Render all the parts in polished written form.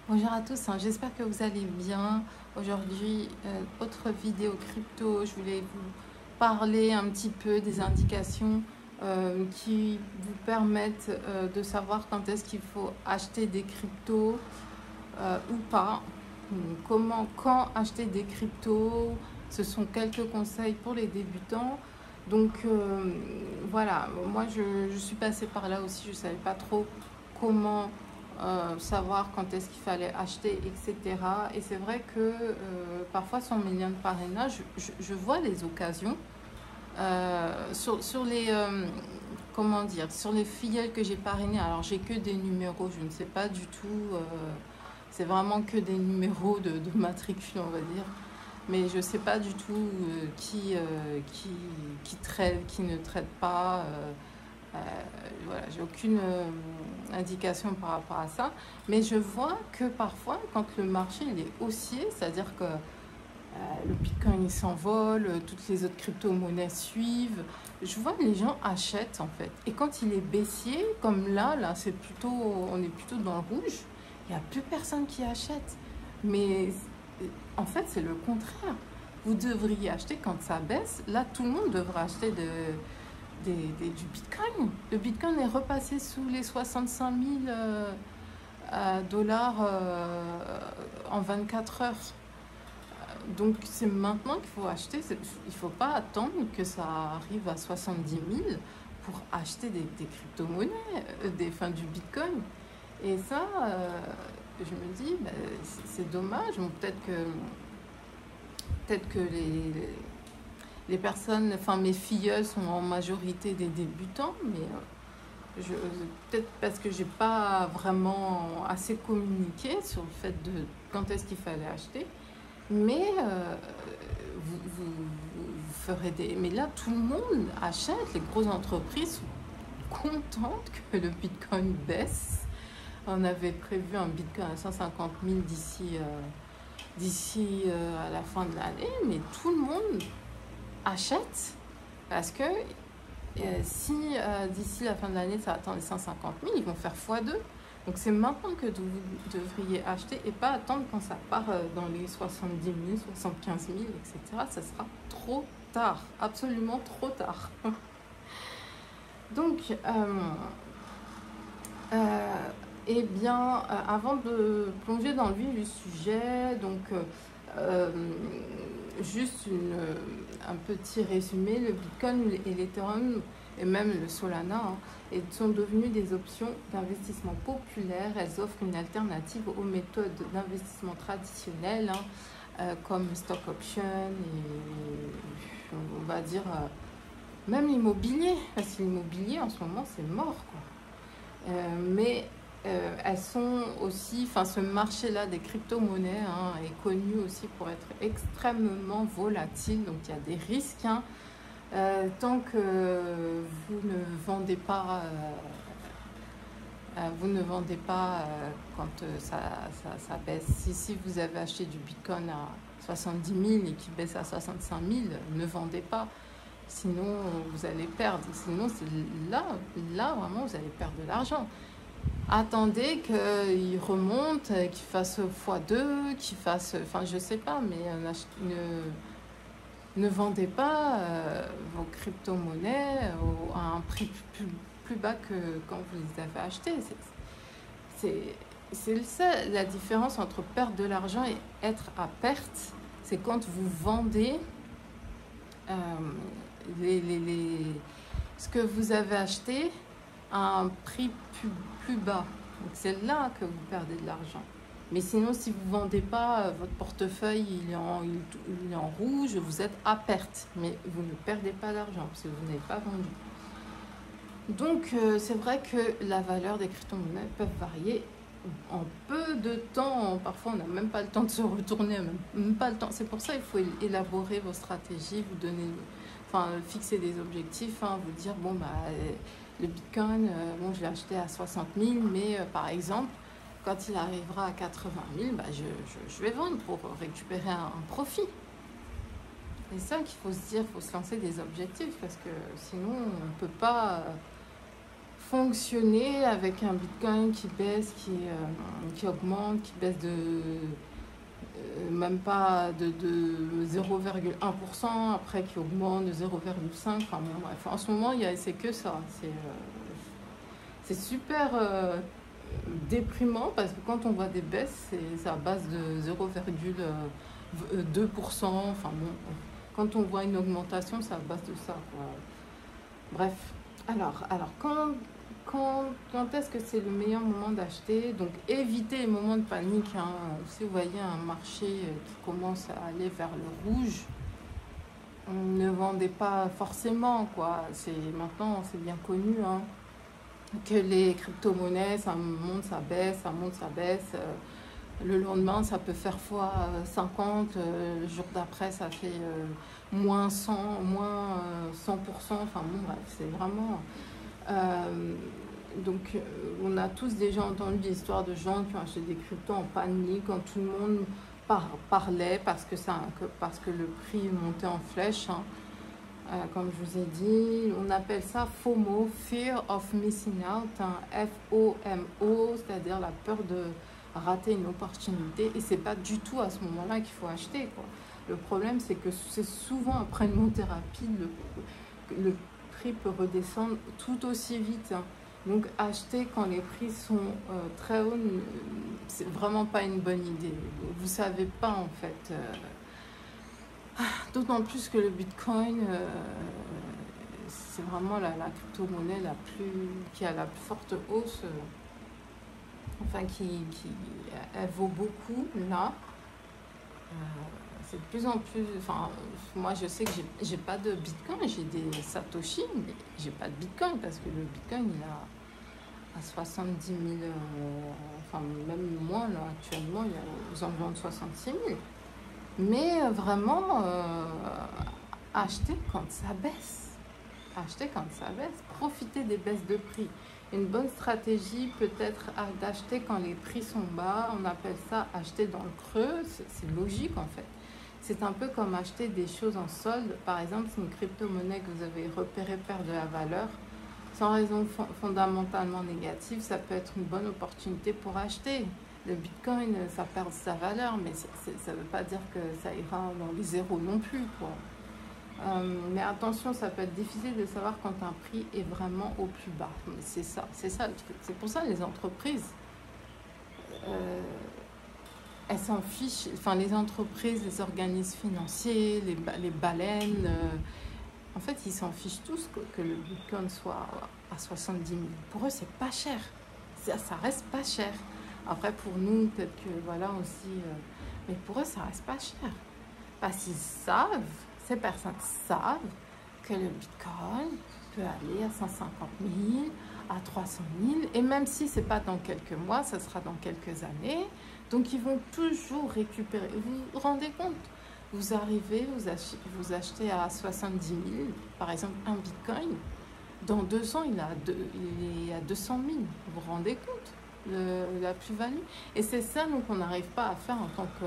Bonjour à tous, hein, j'espère que vous allez bien. Aujourd'hui, autre vidéo crypto. Je voulais vous parler un petit peu des indications qui vous permettent de savoir quand est-ce qu'il faut acheter des cryptos ou pas. Quand acheter des cryptos. Ce sont quelques conseils pour les débutants. Donc voilà, moi je suis passée par là aussi, je ne savais pas trop comment savoir quand est-ce qu'il fallait acheter, etc. Et c'est vrai que parfois sur mes liens de parrainage, je vois les occasions sur les comment dire, sur les filleuls que j'ai parrainés. Alors j'ai que des numéros, je ne sais pas du tout. C'est vraiment que des numéros de matricule, on va dire. Mais je ne sais pas du tout qui traite, qui ne traite pas. Euh, voilà, j'ai aucune indication par rapport à ça. Mais je vois que parfois, quand le marché il est haussier, c'est-à-dire que le Bitcoin il s'envole, toutes les autres crypto-monnaies suivent, je vois que les gens achètent en fait. Et quand il est baissier, comme là c'est plutôt, on est plutôt dans le rouge, il n'y a plus personne qui achète. Mais en fait, c'est le contraire. Vous devriez acheter quand ça baisse. Là, tout le monde devrait acheter du Bitcoin. Le Bitcoin est repassé sous les 65 000 dollars en 24 heures. Donc, c'est maintenant qu'il faut acheter. Il ne faut pas attendre que ça arrive à 70 000 pour acheter des crypto-monnaies, du Bitcoin. Et ça, je me dis, bah, c'est dommage. Bon, peut-être que les personnes, enfin mes filleuls sont en majorité des débutants, mais peut-être parce que j'ai pas vraiment assez communiqué sur le fait de quand est-ce qu'il fallait acheter. Mais vous ferez des... Mais là, tout le monde achète. Les grosses entreprises sont contentes que le Bitcoin baisse. On avait prévu un Bitcoin à 150 000 d'ici à la fin de l'année, mais tout le monde achète parce que si d'ici la fin de l'année ça atteint les 150 000, ils vont faire x2. Donc c'est maintenant que vous devriez acheter et pas attendre quand ça part dans les 70 000, 75 000, etc. Ça sera trop tard, absolument trop tard. Donc, eh bien, avant de plonger dans le vif du sujet, donc juste un petit résumé, le Bitcoin et l'Ethereum et même le Solana sont devenus des options d'investissement populaires. Elles offrent une alternative aux méthodes d'investissement traditionnelles comme stock option et on va dire même l'immobilier, parce que l'immobilier en ce moment c'est mort quoi. Mais elles sont aussi, enfin ce marché-là des crypto-monnaies est connu aussi pour être extrêmement volatile, donc il y a des risques. Tant que vous ne vendez pas, quand ça baisse. Si vous avez acheté du Bitcoin à 70 000 et qui baisse à 65 000, ne vendez pas. Sinon, vous allez perdre. Sinon, c'est là vraiment, vous allez perdre de l'argent. Attendez qu'il remonte, qu'il fasse x2, qu'il fasse... Enfin, je sais pas, mais ne vendez pas vos crypto-monnaies à un prix plus bas que quand vous les avez achetées. C'est la différence entre perdre de l'argent et être à perte. C'est quand vous vendez ce que vous avez acheté à un prix plus bas. Donc c'est là que vous perdez de l'argent. Mais sinon, si vous ne vendez pas, votre portefeuille il est en rouge, vous êtes à perte. Mais vous ne perdez pas d'argent parce que vous n'avez pas vendu. Donc c'est vrai que la valeur des crypto-monnaies peuvent varier en peu de temps. Parfois, on n'a même pas le temps de se retourner, même pas le temps. C'est pour ça qu'il faut élaborer vos stratégies, vous donner, fixer des objectifs, vous dire bon bah le Bitcoin, bon je l'ai acheté à 60 000, mais par exemple quand il arrivera à 80 000, bah, je vais vendre pour récupérer un profit. C'est ça qu'il faut se dire, il faut se lancer des objectifs parce que sinon on ne peut pas. fonctionner avec un Bitcoin qui baisse, qui augmente, qui baisse de même pas de 0,1%, après qui augmente de 0,5%. Enfin bon, bref, en ce moment, c'est que ça. C'est super déprimant parce que quand on voit des baisses, c'est à base de 0,2%. Enfin bon, quand on voit une augmentation, c'est à base de ça, quoi. Bref, alors quand est-ce que c'est le meilleur moment d'acheter? Donc évitez les moments de panique, hein. Si vous voyez un marché qui commence à aller vers le rouge, ne vendez pas forcément, quoi. Maintenant, c'est bien connu, hein, que les crypto-monnaies, ça monte, ça baisse, ça monte, ça baisse. Le lendemain, ça peut faire fois 50. Le jour d'après, ça fait moins 100, moins 100%. Enfin bon, bref, c'est vraiment... donc, on a tous déjà entendu des histoires de gens qui ont acheté des cryptos en panique quand tout le monde parlait parce que le prix montait en flèche, hein. Comme je vous ai dit, on appelle ça FOMO, Fear of Missing Out, hein, FOMO, c'est-à-dire la peur de rater une opportunité. Et c'est pas du tout à ce moment-là qu'il faut acheter, quoi. Le problème, c'est que c'est souvent après une montée rapide, le prix peut redescendre tout aussi vite, hein. Donc acheter quand les prix sont très hauts, c'est vraiment pas une bonne idée. Vous savez pas en fait. D'autant plus que le Bitcoin, c'est vraiment la crypto-monnaie qui a la plus forte hausse, enfin elle vaut beaucoup là. C'est de plus en plus, enfin moi je sais que j'ai pas de Bitcoin, j'ai des Satoshi, mais j'ai pas de Bitcoin parce que le Bitcoin il a à 70 000, enfin même moins là actuellement, il est aux environs de 66 000. Mais vraiment, acheter quand ça baisse. Acheter quand ça baisse. Profiter des baisses de prix. Une bonne stratégie peut-être d'acheter quand les prix sont bas. On appelle ça acheter dans le creux. C'est logique en fait. C'est un peu comme acheter des choses en solde. Par exemple, si une crypto-monnaie que vous avez repérée perd de la valeur, sans raison fondamentalement négative, ça peut être une bonne opportunité pour acheter. Le Bitcoin, ça perd sa valeur, mais ça ne veut pas dire que ça ira dans les zéros non plus, quoi. Mais attention, ça peut être difficile de savoir quand un prix est vraiment au plus bas. C'est ça le truc. C'est pour ça que les entreprises, elles s'en fichent. Enfin, les entreprises, les organismes financiers, les baleines, en fait, ils s'en fichent tous que le Bitcoin soit à 70 000. Pour eux, c'est pas cher. Ça reste pas cher. Après, pour nous, peut-être que voilà aussi, mais pour eux, ça reste pas cher. Parce qu'ils savent, ces personnes savent que le Bitcoin peut aller à 150 000, à 300 000, et même si c'est pas dans quelques mois, ça sera dans quelques années. Donc, ils vont toujours récupérer. Vous vous rendez compte? Vous arrivez, vous achetez à 70 000, par exemple, un Bitcoin. Dans 2 ans, il est à 200 000. Vous vous rendez compte? La plus-value. Et c'est ça donc qu'on n'arrive pas à faire en tant que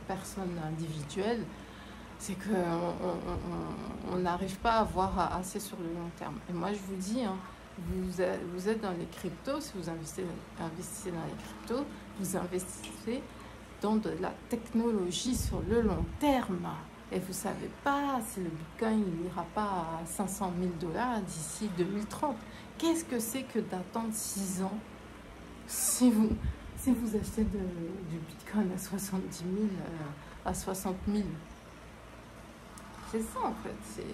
personne individuelle, c'est qu'on n'arrive pas à voir assez sur le long terme. Et moi je vous dis, hein, vous êtes dans les cryptos, si vous investissez dans les cryptos, vous investissez dans de la technologie sur le long terme. Et vous ne savez pas si le Bitcoin n'ira pas à 500 000 $ d'ici 2030. Qu'est-ce que c'est que d'attendre 6 ans si vous achetez du Bitcoin à 70 000, à 60 000? C'est ça en fait.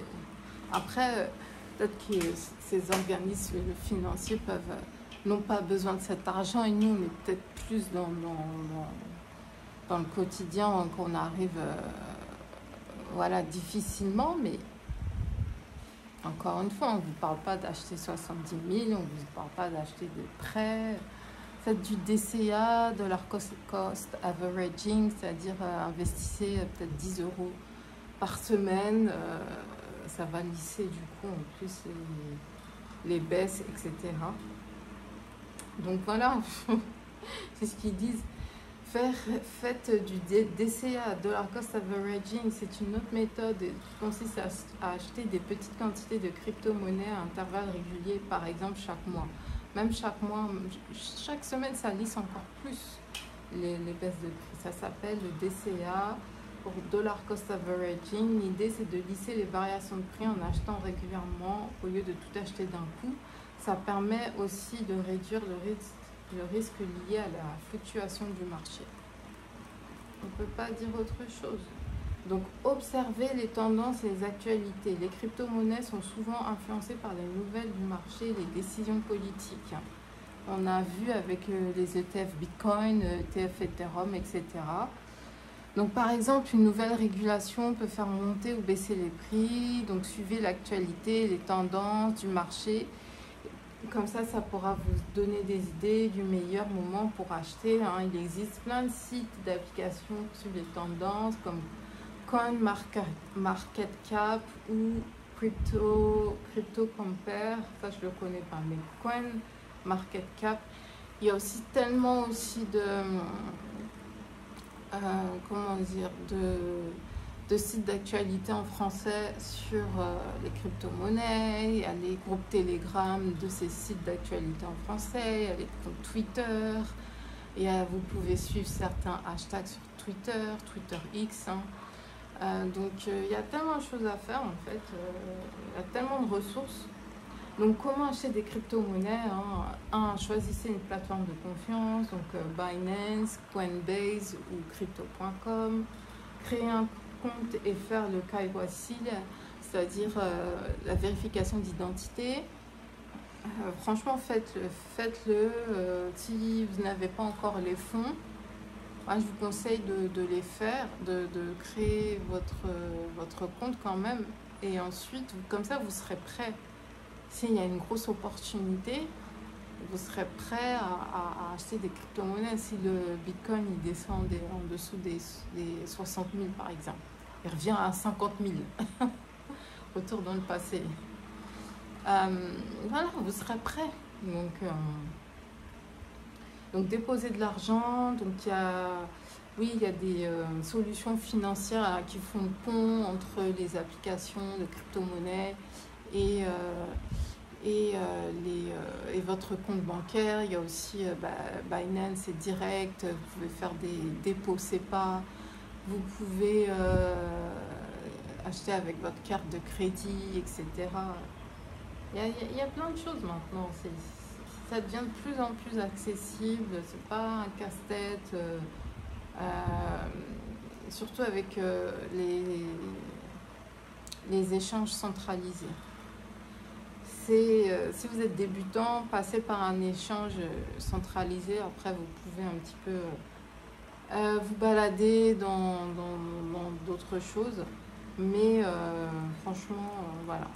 Après, peut-être que ces organismes financiers n'ont pas besoin de cet argent et nous, on est peut-être plus dans le quotidien qu'on arrive voilà, difficilement, mais encore une fois, on ne vous parle pas d'acheter 70 000, on ne vous parle pas d'acheter des prêts. Faites du DCA, de leur cost averaging, c'est-à-dire investissez peut-être 10 € par semaine. Ça va lisser du coup en plus les baisses, etc. Donc voilà, c'est ce qu'ils disent. Faites du DCA, Dollar Cost Averaging. C'est une autre méthode qui consiste à acheter des petites quantités de crypto-monnaies à intervalles réguliers, par exemple chaque mois. Même chaque mois, chaque semaine, ça lisse encore plus les baisses de prix. Ça s'appelle le DCA pour Dollar Cost Averaging. L'idée, c'est de lisser les variations de prix en achetant régulièrement au lieu de tout acheter d'un coup. Ça permet aussi de réduire le risque lié à la fluctuation du marché. On ne peut pas dire autre chose. Donc, observez les tendances et les actualités. Les crypto-monnaies sont souvent influencées par les nouvelles du marché et les décisions politiques. On a vu avec les ETF Bitcoin, ETF Ethereum, etc. Donc, par exemple, une nouvelle régulation peut faire monter ou baisser les prix. Donc, suivez l'actualité, les tendances du marché. Comme ça pourra vous donner des idées du meilleur moment pour acheter. Il existe plein de sites d'applications sur les tendances comme CoinMarketCap ou Crypto Compare. Ça, je le connais pas, mais CoinMarketCap. Il y a aussi tellement aussi de de sites d'actualité en français sur les crypto-monnaies. Il y a les groupes Telegram de ces sites d'actualité en français, il y a les comptes Twitter, vous pouvez suivre certains hashtags sur Twitter X. Donc il y a tellement de choses à faire en fait, il y a tellement de ressources. Donc comment acheter des crypto-monnaies? Choisissez une plateforme de confiance, donc Binance, Coinbase ou Crypto.com. Créez un compte et faire le KYC, c'est-à-dire la vérification d'identité. Franchement, faites-le. Si vous n'avez pas encore les fonds, moi, je vous conseille de les faire, de créer votre compte quand même. Et ensuite, comme ça, vous serez prêt. S'il y a une grosse opportunité, vous serez prêt à acheter des crypto-monnaies. Si le Bitcoin il descend en dessous des 60 000 par exemple, il revient à 50 000, retour dans le passé. Voilà, vous serez prêt. Donc déposer de l'argent. Donc il y a des solutions financières qui font le pont entre les applications de crypto-monnaies et votre compte bancaire. Il y a aussi Binance, c'est direct, vous pouvez faire des dépôts SEPA, vous pouvez acheter avec votre carte de crédit, etc. Il y a plein de choses maintenant, ça devient de plus en plus accessible, c'est pas un casse-tête, surtout avec les échanges centralisés. Si vous êtes débutant, passez par un échange centralisé. Après, vous pouvez un petit peu vous balader dans d'autres choses. Mais franchement, voilà.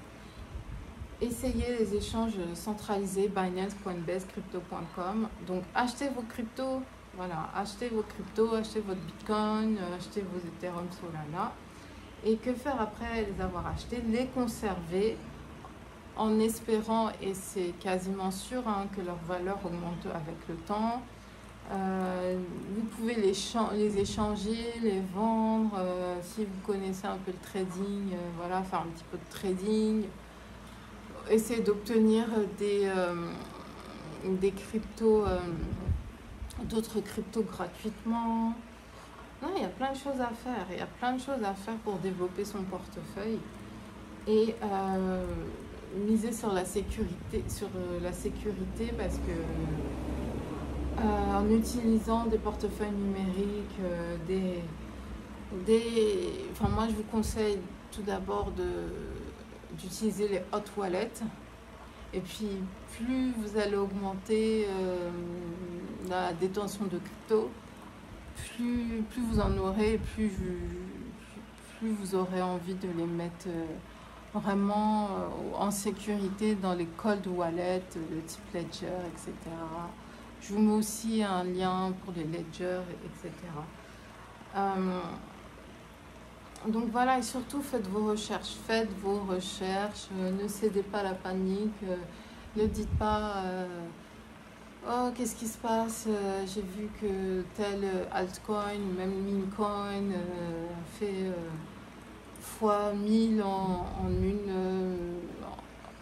Essayez les échanges centralisés, Binance, Coinbase, Crypto.com. Donc, achetez vos cryptos. Voilà, achetez vos cryptos, achetez votre Bitcoin, achetez vos Ethereum, Solana. Et que faire après les avoir achetés? Les conserver, en espérant, et c'est quasiment sûr, que leur valeur augmente avec le temps. Vous pouvez les échanger, les vendre, si vous connaissez un peu le trading, voilà, faire un petit peu de trading. Essayez d'obtenir des cryptos, d'autres cryptos gratuitement. Non, il y a plein de choses à faire. Il y a plein de choses à faire pour développer son portefeuille. Et miser sur la sécurité, parce que en utilisant des portefeuilles numériques, enfin moi je vous conseille tout d'abord d'utiliser les hot wallets, et puis plus vous allez augmenter la détention de crypto, plus vous en aurez, plus vous aurez envie de les mettre vraiment en sécurité dans les cold wallets de type Ledger, etc. Je vous mets aussi un lien pour les Ledger, etc. Donc voilà, et surtout faites vos recherches. Ne cédez pas à la panique, ne dites pas oh, qu'est-ce qui se passe? J'ai vu que tel altcoin, ou même Mincoin, fait fois 1000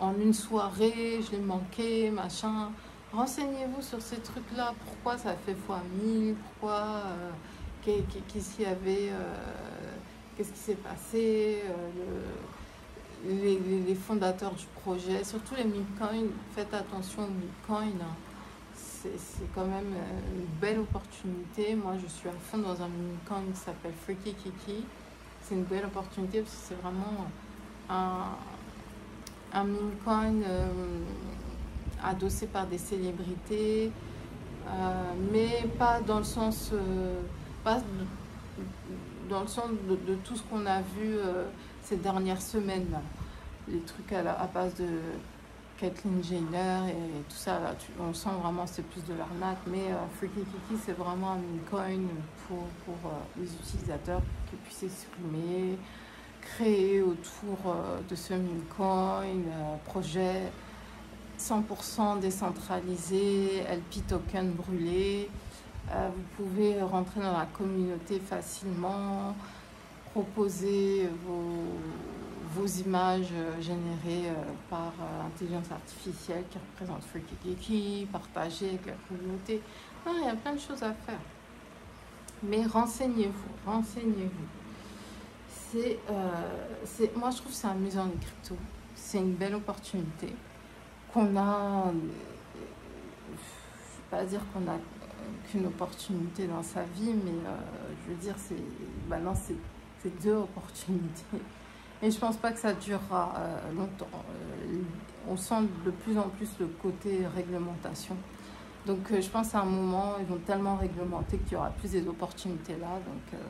en une soirée, je l'ai manqué, machin. Renseignez-vous sur ces trucs-là. Pourquoi ça fait fois 1000? Pourquoi? Qu'est-ce qu'il y avait? Qu'est-ce qui s'est passé? Les fondateurs du projet, surtout les Bitcoin, faites attention aux Bitcoin. Hein. C'est quand même une belle opportunité. Moi, je suis à fond dans un Bitcoin qui s'appelle Freaky Kiki. C'est une belle opportunité parce que c'est vraiment un Bitcoin adossé par des célébrités, mais pas dans le sens, pas dans le sens de tout ce qu'on a vu ces dernières semaines. Là. Les trucs à base de Caitlyn Jenner et tout ça, là, on sent vraiment c'est plus de l'arnaque, mais Freaky Kiki c'est vraiment un Bitcoin pour les utilisateurs pour qu'ils puissent s'exprimer, créer autour de ce Bitcoin, projet 100% décentralisé, LP token brûlé. Vous pouvez rentrer dans la communauté facilement, proposer vos images générées par intelligence artificielle qui représente Freaky Kiki, partager avec la communauté. Non, il y a plein de choses à faire. Mais renseignez-vous, renseignez-vous. Moi, je trouve que c'est amusant les cryptos. C'est une belle opportunité qu'on a. Je ne vais pas dire qu'on a qu'une opportunité dans sa vie, mais je veux dire, non, c'est deux opportunités. Et je pense pas que ça durera longtemps. On sent de plus en plus le côté réglementation. Donc je pense à un moment, ils vont tellement réglementer qu'il y aura plus des opportunités là. Donc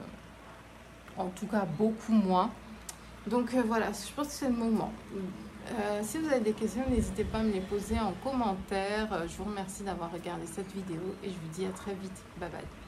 en tout cas beaucoup moins. Donc voilà, je pense que c'est le moment. Si vous avez des questions, n'hésitez pas à me les poser en commentaire. Je vous remercie d'avoir regardé cette vidéo et je vous dis à très vite. Bye bye.